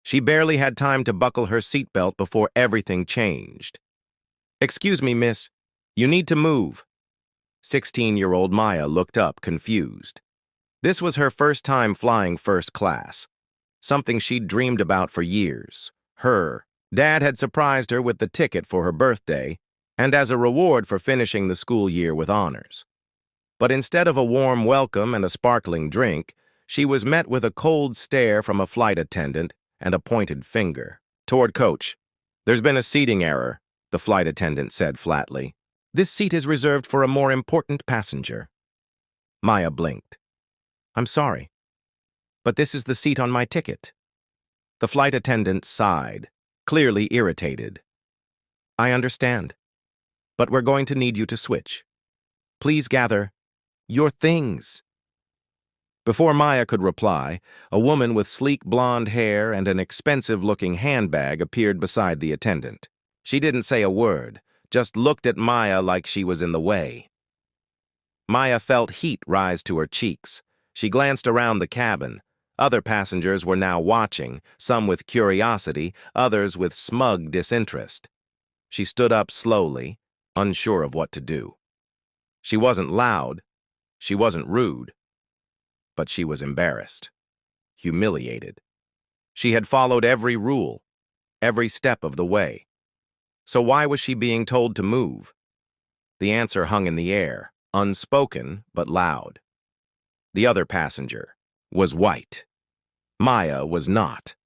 She barely had time to buckle her seatbelt before everything changed. "Excuse me, miss. You need to move." 16-year-old Maya looked up, confused. This was her first time flying first class, something she'd dreamed about for years. Her dad had surprised her with the ticket for her birthday, and as a reward for finishing the school year with honors. But instead of a warm welcome and a sparkling drink, she was met with a cold stare from a flight attendant and a pointed finger. "Toward coach. There's been a seating error," the flight attendant said flatly. "This seat is reserved for a more important passenger." Maya blinked. "I'm sorry, but this is the seat on my ticket." The flight attendant sighed, clearly irritated. "I understand, but we're going to need you to switch. Please gather your things." Before Maya could reply, a woman with sleek blonde hair and an expensive-looking handbag appeared beside the attendant. She didn't say a word, just looked at Maya like she was in the way. Maya felt heat rise to her cheeks. She glanced around the cabin. Other passengers were now watching, some with curiosity, others with smug disinterest. She stood up slowly, unsure of what to do. She wasn't loud, she wasn't rude, but she was embarrassed, humiliated. She had followed every rule, every step of the way. So why was she being told to move? The answer hung in the air, unspoken but loud. The other passenger was white. Maya was not.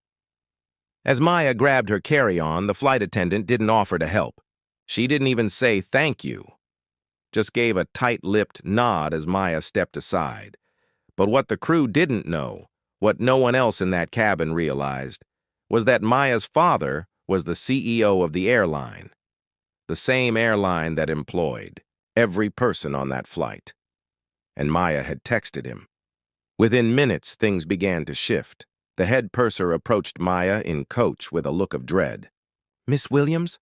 As Maya grabbed her carry-on, the flight attendant didn't offer to help. She didn't even say thank you, just gave a tight-lipped nod as Maya stepped aside. But what the crew didn't know, what no one else in that cabin realized, was that Maya's father was the CEO of the airline, the same airline that employed every person on that flight. And Maya had texted him. Within minutes, things began to shift. The head purser approached Maya in coach with a look of dread. "Miss Williams,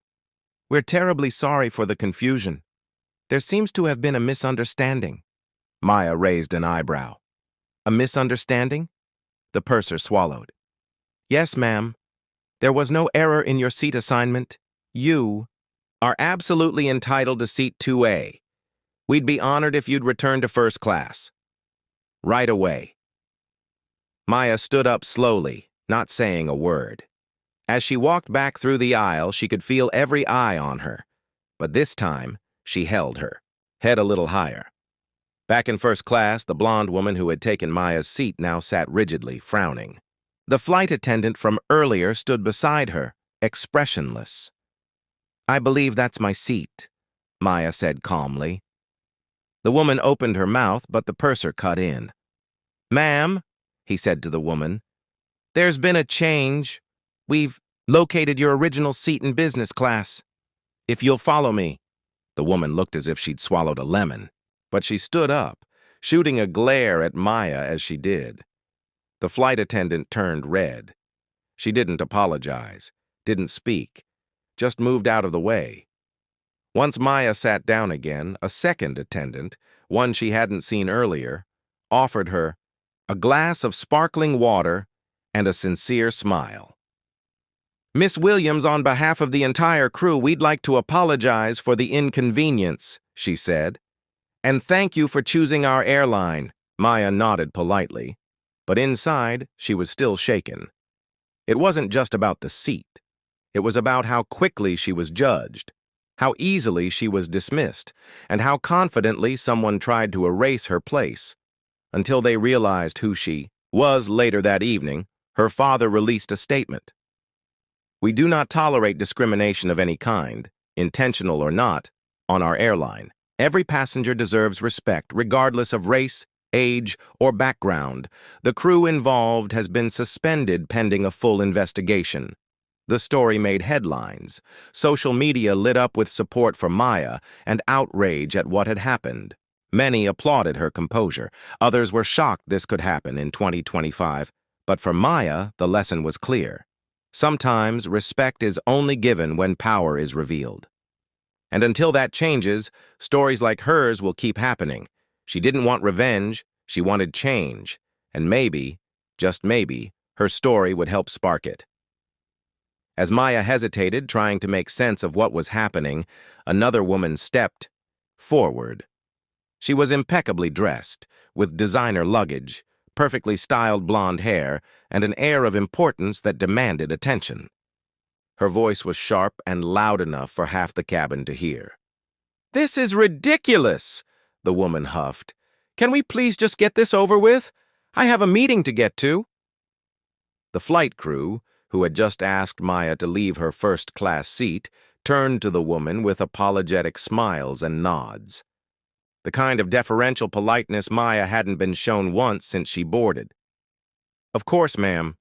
we're terribly sorry for the confusion. There seems to have been a misunderstanding." Maya raised an eyebrow. "A misunderstanding?" The purser swallowed. "Yes, ma'am. There was no error in your seat assignment. You are absolutely entitled to seat 2A. We'd be honored if you'd return to first class. Right away." Maya stood up slowly, not saying a word. As she walked back through the aisle, she could feel every eye on her. But this time, she held her, head a little higher. Back in first class, the blonde woman who had taken Maya's seat now sat rigidly, frowning. The flight attendant from earlier stood beside her, expressionless. "I believe that's my seat," Maya said calmly. The woman opened her mouth, but the purser cut in. "Ma'am," he said to the woman, "there's been a change. We've located your original seat in business class. If you'll follow me." The woman looked as if she'd swallowed a lemon, but she stood up, shooting a glare at Maya as she did. The flight attendant turned red. She didn't apologize, didn't speak, just moved out of the way. Once Maya sat down again, a second attendant, one she hadn't seen earlier, offered her a glass of sparkling water and a sincere smile. "Miss Williams, on behalf of the entire crew, we'd like to apologize for the inconvenience," she said. "And thank you for choosing our airline." Maya nodded politely, but inside, she was still shaken. It wasn't just about the seat. It was about how quickly she was judged, how easily she was dismissed, and how confidently someone tried to erase her place. Until they realized who she was later that evening, her father released a statement. "We do not tolerate discrimination of any kind, intentional or not, on our airline. Every passenger deserves respect, regardless of race, age, or background. The crew involved has been suspended pending a full investigation." The story made headlines. Social media lit up with support for Maya and outrage at what had happened. Many applauded her composure. Others were shocked this could happen in 2025. But for Maya, the lesson was clear. Sometimes respect is only given when power is revealed. And until that changes, stories like hers will keep happening. She didn't want revenge, she wanted change. And maybe, just maybe, her story would help spark it. As Maya hesitated, trying to make sense of what was happening, another woman stepped forward. She was impeccably dressed, with designer luggage, perfectly styled blonde hair, and an air of importance that demanded attention. Her voice was sharp and loud enough for half the cabin to hear. "This is ridiculous," the woman huffed. "Can we please just get this over with? I have a meeting to get to." The flight crew, who had just asked Maya to leave her first-class seat, turned to the woman with apologetic smiles and nods. The kind of deferential politeness Maya hadn't been shown once since she boarded. "Of course, ma'am.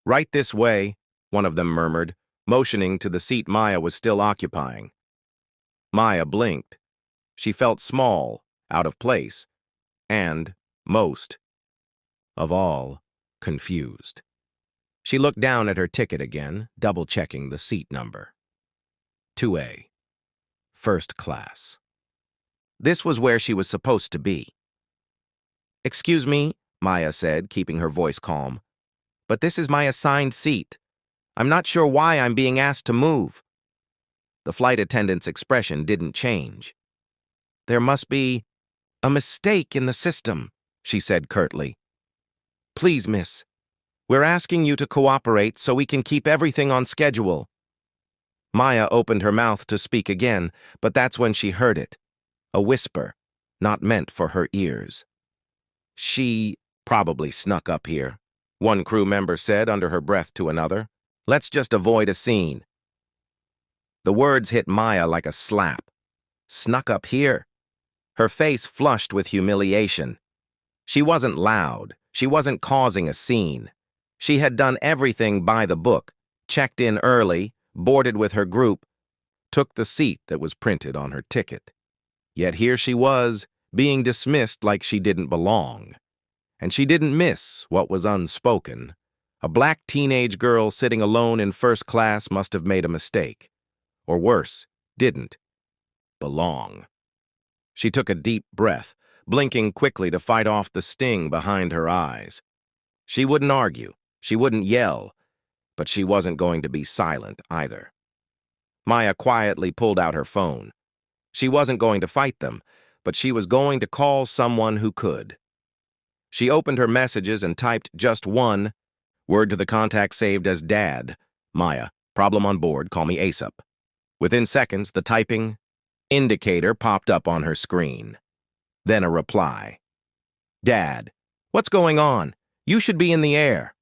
Right this way," one of them murmured, motioning to the seat Maya was still occupying. Maya blinked. She felt small, out of place, and, most of all, confused. She looked down at her ticket again, double-checking the seat number. 2A. First class. This was where she was supposed to be. "Excuse me," Maya said, keeping her voice calm, "but this is my assigned seat. I'm not sure why I'm being asked to move." The flight attendant's expression didn't change. "There must be a mistake in the system," she said curtly. "Please, miss, we're asking you to cooperate so we can keep everything on schedule." Maya opened her mouth to speak again, but that's when she heard it. A whisper, not meant for her ears. "She probably snuck up here," one crew member said under her breath to another. "Let's just avoid a scene." The words hit Maya like a slap. Snuck up here? Her face flushed with humiliation. She wasn't loud. She wasn't causing a scene. She had done everything by the book, checked in early, boarded with her group, took the seat that was printed on her ticket. Yet here she was, being dismissed like she didn't belong. And she didn't miss what was unspoken. A black teenage girl sitting alone in first class must have made a mistake. Or worse, didn't belong. She took a deep breath, blinking quickly to fight off the sting behind her eyes. She wouldn't argue, she wouldn't yell, but she wasn't going to be silent either. Maya quietly pulled out her phone. She wasn't going to fight them, but she was going to call someone who could. She opened her messages and typed just one word to the contact saved as Dad. "Maya, problem on board, call me ASAP." Within seconds, the typing indicator popped up on her screen. Then a reply. "Dad, what's going on? You should be in the air."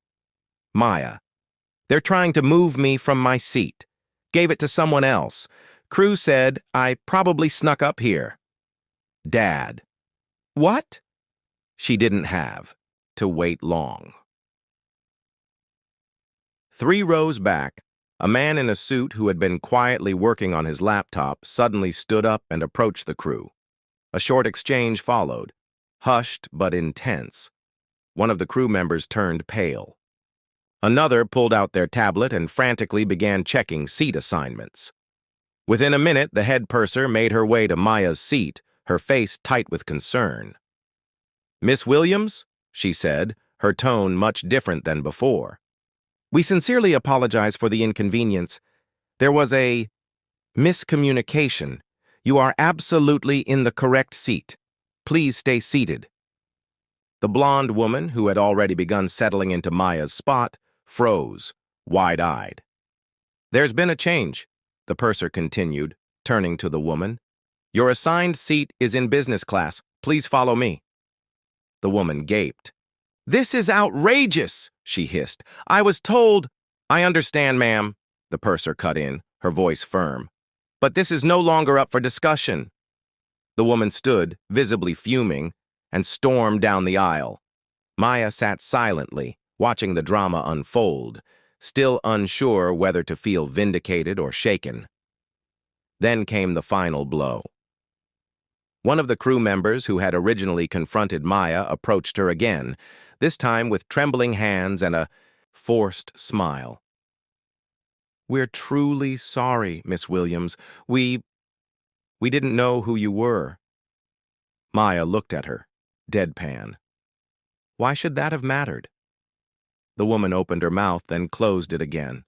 Maya, "They're trying to move me from my seat. Gave it to someone else. Crew said I probably snuck up here." Dad, "What?" She didn't have to wait long. 3 rows back, a man in a suit who had been quietly working on his laptop suddenly stood up and approached the crew. A short exchange followed, hushed but intense. One of the crew members turned pale. Another pulled out their tablet and frantically began checking seat assignments. Within a minute, the head purser made her way to Maya's seat, her face tight with concern. "Miss Williams?" she said, her tone much different than before. "We sincerely apologize for the inconvenience. There was a miscommunication. You are absolutely in the correct seat. Please stay seated." The blonde woman, who had already begun settling into Maya's spot, froze, wide-eyed. "There's been a change," the purser continued, turning to the woman. "Your assigned seat is in business class. Please follow me." The woman gaped. "This is outrageous," she hissed. "I was told—" "I understand, ma'am," the purser cut in, her voice firm. "But this is no longer up for discussion." The woman stood, visibly fuming, and stormed down the aisle. Maya sat silently, watching the drama unfold, still unsure whether to feel vindicated or shaken. Then came the final blow. One of the crew members who had originally confronted Maya approached her again, this time with trembling hands and a forced smile. "We're truly sorry, Miss Williams. We didn't know who you were." Maya looked at her, deadpan. Why should that have mattered? The woman opened her mouth, then closed it again.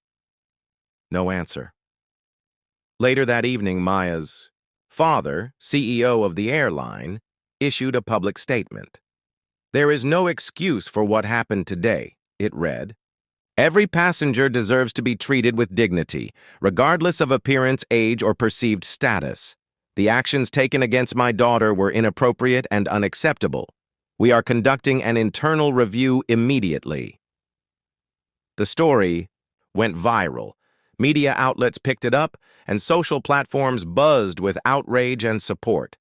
No answer. Later that evening, Maya's father, CEO of the airline, issued a public statement. "There is no excuse for what happened today," it read. "Every passenger deserves to be treated with dignity, regardless of appearance, age, or perceived status. The actions taken against my daughter were inappropriate and unacceptable. We are conducting an internal review immediately." The story went viral. Media outlets picked it up, and social platforms buzzed with outrage and support.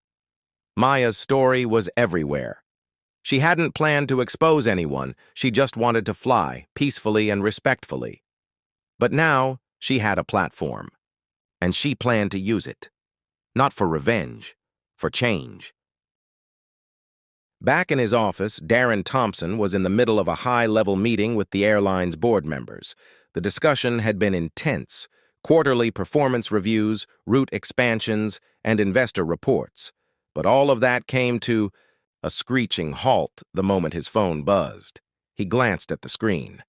Maya's story was everywhere. She hadn't planned to expose anyone, she just wanted to fly, peacefully and respectfully. But now, she had a platform, and she planned to use it. Not for revenge, for change. Back in his office, Darren Thompson was in the middle of a high-level meeting with the airline's board members. The discussion had been intense: quarterly performance reviews, route expansions, and investor reports. But all of that came to a screeching halt the moment his phone buzzed. He glanced at the screen.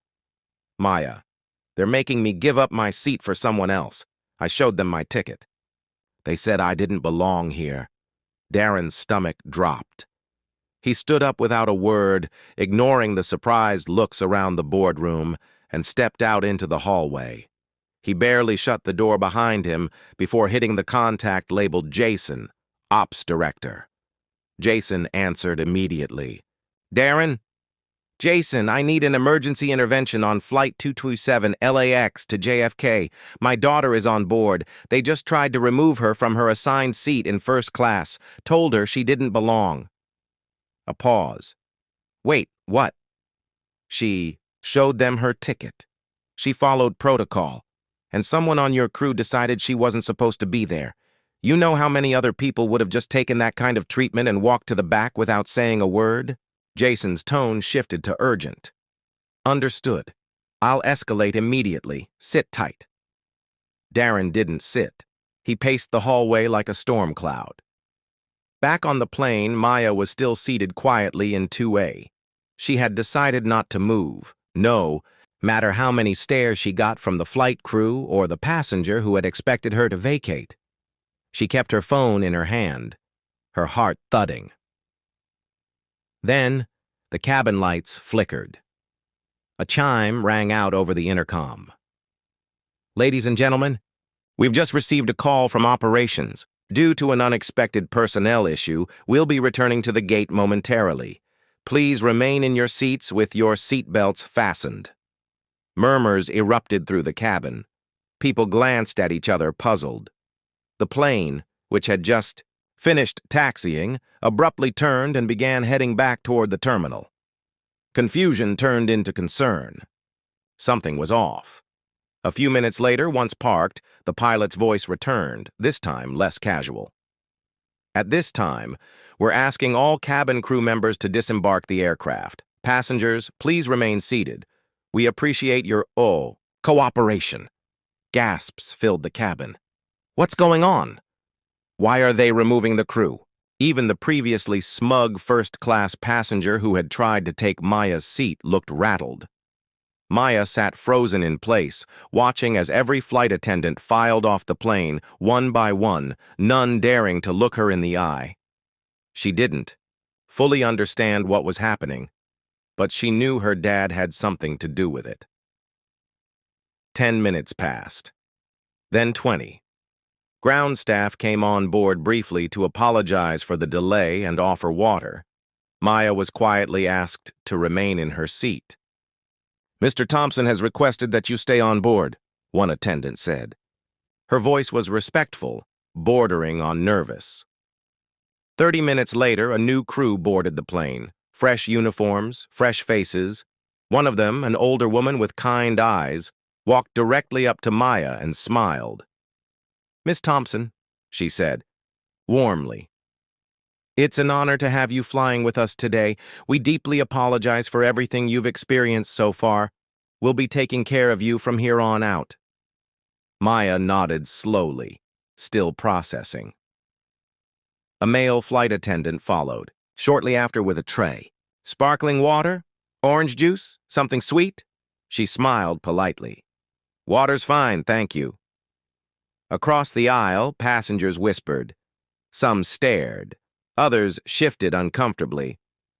"Maya, they're making me give up my seat for someone else. I showed them my ticket. They said I didn't belong here." Darren's stomach dropped. He stood up without a word, ignoring the surprised looks around the boardroom, and stepped out into the hallway. He barely shut the door behind him before hitting the contact labeled Jason, Ops Director. Jason answered immediately. "Darren? Jason, I need an emergency intervention on Flight 227 LAX to JFK. My daughter is on board. They just tried to remove her from her assigned seat in first class. Told her she didn't belong." A pause. "Wait, what?" "She showed them her ticket. She followed protocol, and someone on your crew decided she wasn't supposed to be there. You know how many other people would have just taken that kind of treatment and walked to the back without saying a word?" Jason's tone shifted to urgent. "Understood. I'll escalate immediately. Sit tight." Darren didn't sit. He paced the hallway like a storm cloud. Back on the plane, Maya was still seated quietly in 2A. She had decided not to move. No matter how many stares she got from the flight crew or the passenger who had expected her to vacate. She kept her phone in her hand, her heart thudding. Then, the cabin lights flickered. A chime rang out over the intercom. "Ladies and gentlemen, we've just received a call from operations. Due to an unexpected personnel issue, we'll be returning to the gate momentarily. Please remain in your seats with your seatbelts fastened." Murmurs erupted through the cabin. People glanced at each other, puzzled. The plane, which had just finished taxiing, abruptly turned and began heading back toward the terminal. Confusion turned into concern. Something was off. A few minutes later, once parked, the pilot's voice returned, this time less casual. "At this time, we're asking all cabin crew members to disembark the aircraft. Passengers, please remain seated. We appreciate your cooperation." Gasps filled the cabin. "What's going on? Why are they removing the crew?" Even the previously smug first-class passenger who had tried to take Maya's seat looked rattled. Maya sat frozen in place, watching as every flight attendant filed off the plane, one by one, none daring to look her in the eye. She didn't fully understand what was happening, but she knew her dad had something to do with it. 10 minutes passed. Then 20. Ground staff came on board briefly to apologize for the delay and offer water. Maya was quietly asked to remain in her seat. "Mr. Thompson has requested that you stay on board," one attendant said. Her voice was respectful, bordering on nervous. 30 minutes later, a new crew boarded the plane. Fresh uniforms, fresh faces. One of them, an older woman with kind eyes, walked directly up to Maya and smiled. "Miss Thompson," she said, warmly, "it's an honor to have you flying with us today. We deeply apologize for everything you've experienced so far. We'll be taking care of you from here on out." Maya nodded slowly, still processing. A male flight attendant followed, shortly after with a tray. "Sparkling water? Orange juice? Something sweet?" She smiled politely. Water's fine, thank you. Across the aisle, passengers whispered. Some stared. Others shifted uncomfortably.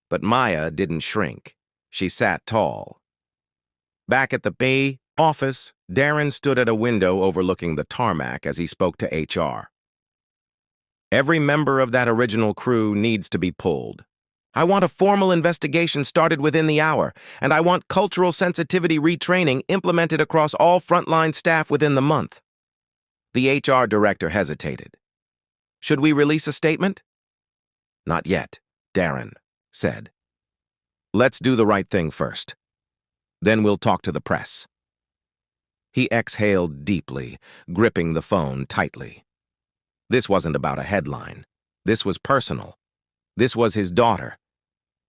But Maya didn't shrink. She sat tall. Back at the bay office, Darren stood at a window overlooking the tarmac as he spoke to HR. Every member of that original crew needs to be pulled. I want a formal investigation started within the hour, and I want cultural sensitivity retraining implemented across all frontline staff within the month. The HR director hesitated. Should we release a statement? Not yet, Darren said. Let's do the right thing first. Then we'll talk to the press. He exhaled deeply, gripping the phone tightly. This wasn't about a headline. This was personal. This was his daughter.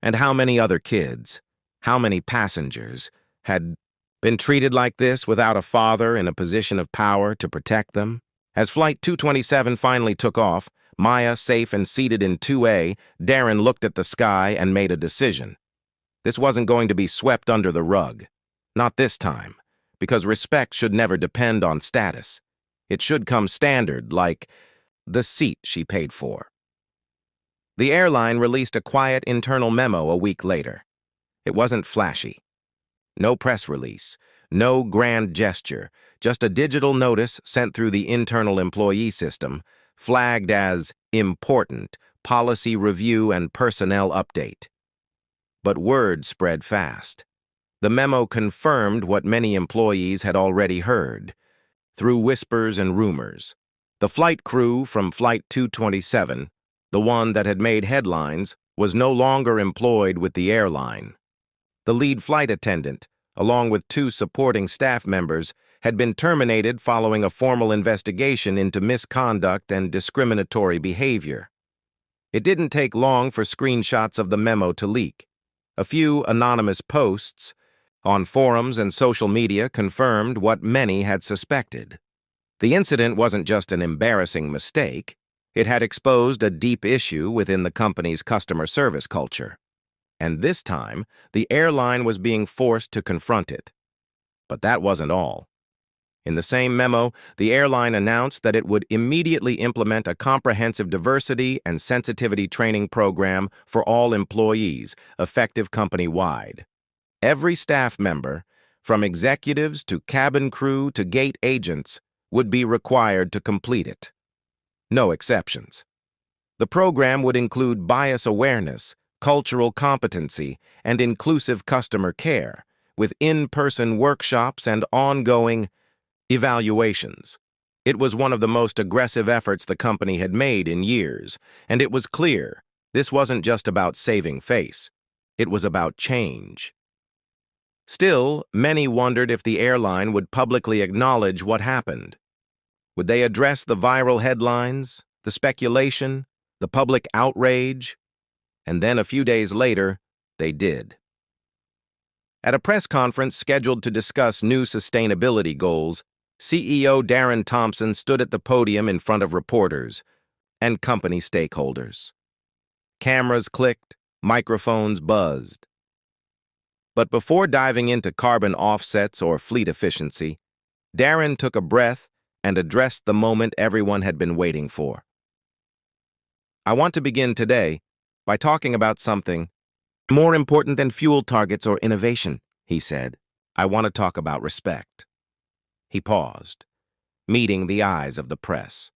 And how many other kids, how many passengers, had been treated like this without a father in a position of power to protect them? As Flight 227 finally took off, Maya safe and seated in 2A, Darren looked at the sky and made a decision. This wasn't going to be swept under the rug. Not this time, because respect should never depend on status. It should come standard, like the seat she paid for. The airline released a quiet internal memo a week later. It wasn't flashy. No press release, no grand gesture, just a digital notice sent through the internal employee system, flagged as important, policy review and personnel update. But word spread fast. The memo confirmed what many employees had already heard, through whispers and rumors. The flight crew from Flight 227, the one that had made headlines, was no longer employed with the airline. The lead flight attendant, along with 2 supporting staff members, had been terminated following a formal investigation into misconduct and discriminatory behavior. It didn't take long for screenshots of the memo to leak. A few anonymous posts on forums and social media confirmed what many had suspected. The incident wasn't just an embarrassing mistake. It had exposed a deep issue within the company's customer service culture. And this time, the airline was being forced to confront it. But that wasn't all. In the same memo, the airline announced that it would immediately implement a comprehensive diversity and sensitivity training program for all employees, effective company-wide. Every staff member, from executives to cabin crew to gate agents, would be required to complete it. No exceptions. The program would include bias awareness, cultural competency, and inclusive customer care, with in-person workshops and ongoing evaluations. It was one of the most aggressive efforts the company had made in years, and it was clear this wasn't just about saving face. It was about change. Still, many wondered if the airline would publicly acknowledge what happened. Would they address the viral headlines, the speculation, the public outrage? And then a few days later, they did. At a press conference scheduled to discuss new sustainability goals, CEO Darren Thompson stood at the podium in front of reporters and company stakeholders. Cameras clicked, microphones buzzed. But before diving into carbon offsets or fleet efficiency, Darren took a breath and addressed the moment everyone had been waiting for. I want to begin today by talking about something more important than fuel targets or innovation, he said. I want to talk about respect. He paused, meeting the eyes of the press.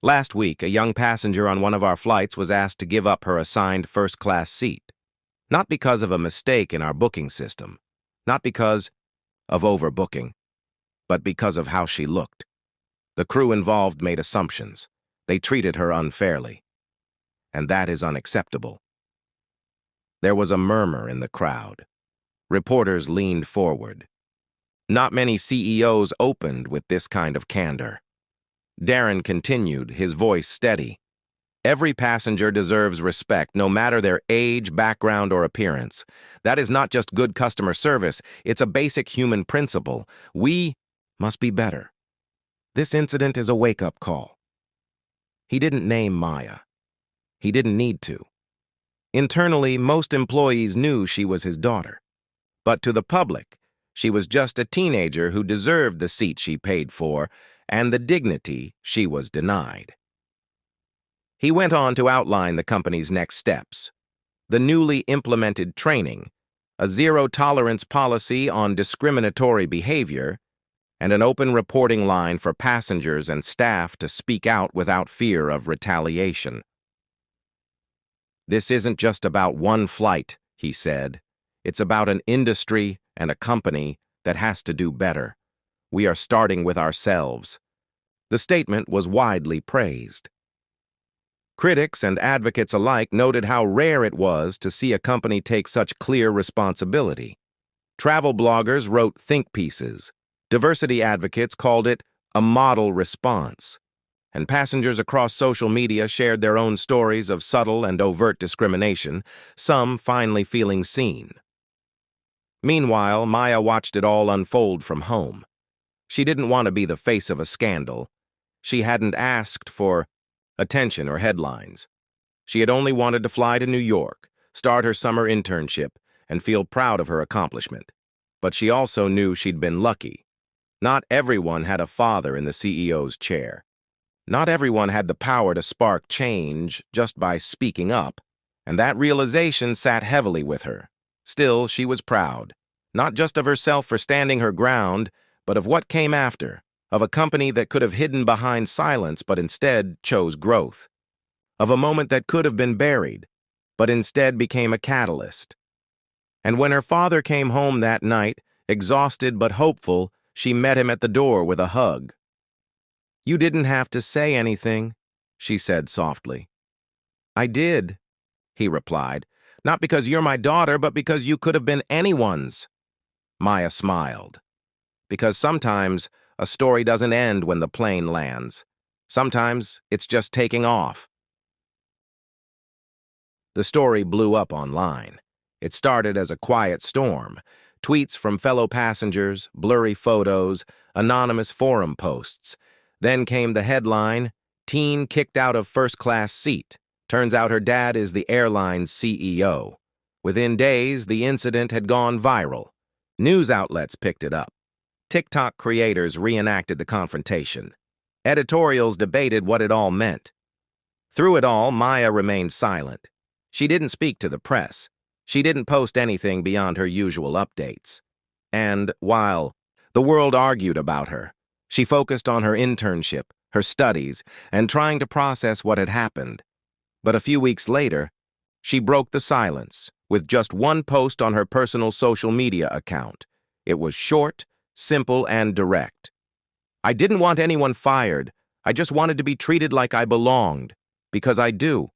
Last week, a young passenger on one of our flights was asked to give up her assigned first-class seat, not because of a mistake in our booking system, not because of overbooking, but because of how she looked. The crew involved made assumptions. They treated her unfairly. And that is unacceptable. There was a murmur in the crowd. Reporters leaned forward. Not many CEOs opened with this kind of candor. Darren continued, his voice steady. Every passenger deserves respect, no matter their age, background, or appearance. That is not just good customer service, it's a basic human principle. We must be better. This incident is a wake-up call. He didn't name Maya. He didn't need to. Internally, most employees knew she was his daughter. But to the public, She was just a teenager who deserved the seat she paid for and the dignity she was denied. He went on to outline the company's next steps: the newly implemented training, a zero-tolerance policy on discriminatory behavior, and an open reporting line for passengers and staff to speak out without fear of retaliation. "This isn't just about one flight," he said. "It's about an industry and a company that has to do better. We are starting with ourselves." The statement was widely praised. Critics and advocates alike noted how rare it was to see a company take such clear responsibility. Travel bloggers wrote think pieces. Diversity advocates called it a model response. And passengers across social media shared their own stories of subtle and overt discrimination, some finally feeling seen. Meanwhile, Maya watched it all unfold from home. She didn't want to be the face of a scandal. She hadn't asked for attention or headlines. She had only wanted to fly to New York, start her summer internship, and feel proud of her accomplishment. But she also knew she'd been lucky. Not everyone had a father in the CEO's chair. Not everyone had the power to spark change just by speaking up, and that realization sat heavily with her. Still, she was proud, not just of herself for standing her ground, but of what came after, of a company that could have hidden behind silence but instead chose growth, of a moment that could have been buried, but instead became a catalyst. And when her father came home that night, exhausted but hopeful, she met him at the door with a hug. "You didn't have to say anything," she said softly. "I did," he replied, "not because you're my daughter, but because you could have been anyone's." Maya smiled. Because sometimes a story doesn't end when the plane lands. Sometimes it's just taking off. The story blew up online. It started as a quiet storm. Tweets from fellow passengers, blurry photos, anonymous forum posts. Then came the headline, "Teen kicked out of first-class seat. Turns out her dad is the airline's CEO." Within days, the incident had gone viral. News outlets picked it up. TikTok creators reenacted the confrontation. Editorials debated what it all meant. Through it all, Maya remained silent. She didn't speak to the press. She didn't post anything beyond her usual updates. And while the world argued about her, she focused on her internship, her studies, and trying to process what had happened. But a few weeks later, she broke the silence with just one post on her personal social media account. It was short, simple, and direct. "I didn't want anyone fired. I just wanted to be treated like I belonged. Because I do."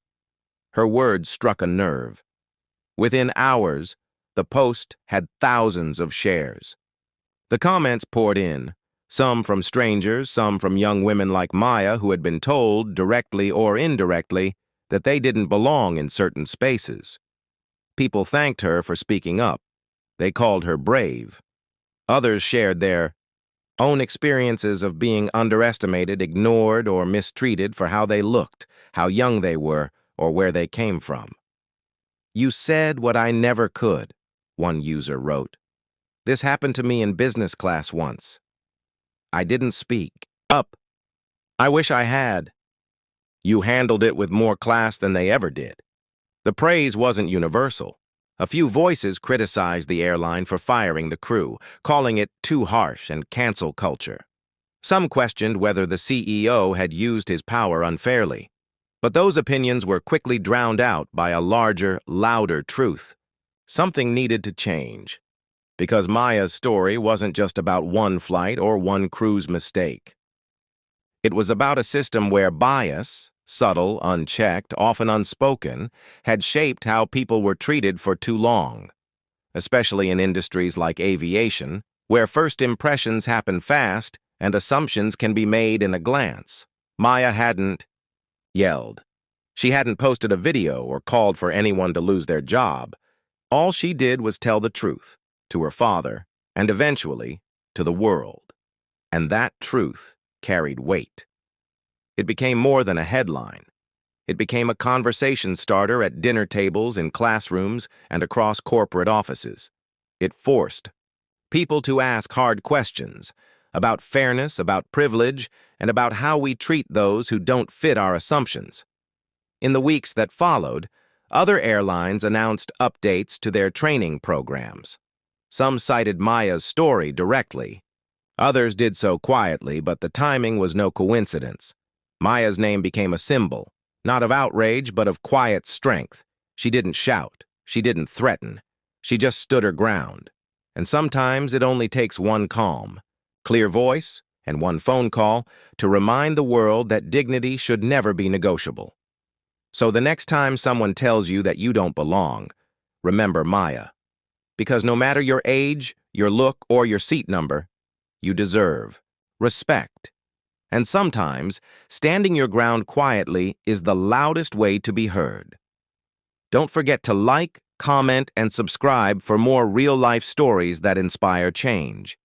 Her words struck a nerve. Within hours, the post had thousands of shares. The comments poured in, some from strangers, some from young women like Maya who had been told, directly or indirectly, that they didn't belong in certain spaces. People thanked her for speaking up. They called her brave. Others shared their own experiences of being underestimated, ignored, or mistreated for how they looked, how young they were, or where they came from. "You said what I never could," one user wrote. "This happened to me in business class once. I didn't speak up. I wish I had. You handled it with more class than they ever did." The praise wasn't universal. A few voices criticized the airline for firing the crew, calling it too harsh and cancel culture. Some questioned whether the CEO had used his power unfairly. But those opinions were quickly drowned out by a larger, louder truth. Something needed to change. Because Maya's story wasn't just about one flight or one crew's mistake. It was about a system where bias, subtle, unchecked, often unspoken, had shaped how people were treated for too long, especially in industries like aviation, where first impressions happen fast and assumptions can be made in a glance. Maya hadn't yelled. She hadn't posted a video or called for anyone to lose their job. All she did was tell the truth to her father and eventually to the world. And that truth carried weight. It became more than a headline. It became a conversation starter at dinner tables, in classrooms, and across corporate offices. It forced People to ask hard questions about fairness, about privilege, and about how we treat those who don't fit our assumptions. In the weeks that followed, other airlines announced updates to their training programs. Some cited Maya's story directly. Others did so quietly, but the timing was no coincidence. Maya's name became a symbol, not of outrage, but of quiet strength. She didn't shout. She didn't threaten. She just stood her ground. And sometimes it only takes one calm, clear voice, and one phone call to remind the world that dignity should never be negotiable. So the next time someone tells you that you don't belong, remember Maya. Because no matter your age, your look, or your seat number, you deserve respect. And sometimes, standing your ground quietly is the loudest way to be heard. Don't forget to like, comment, and subscribe for more real-life stories that inspire change.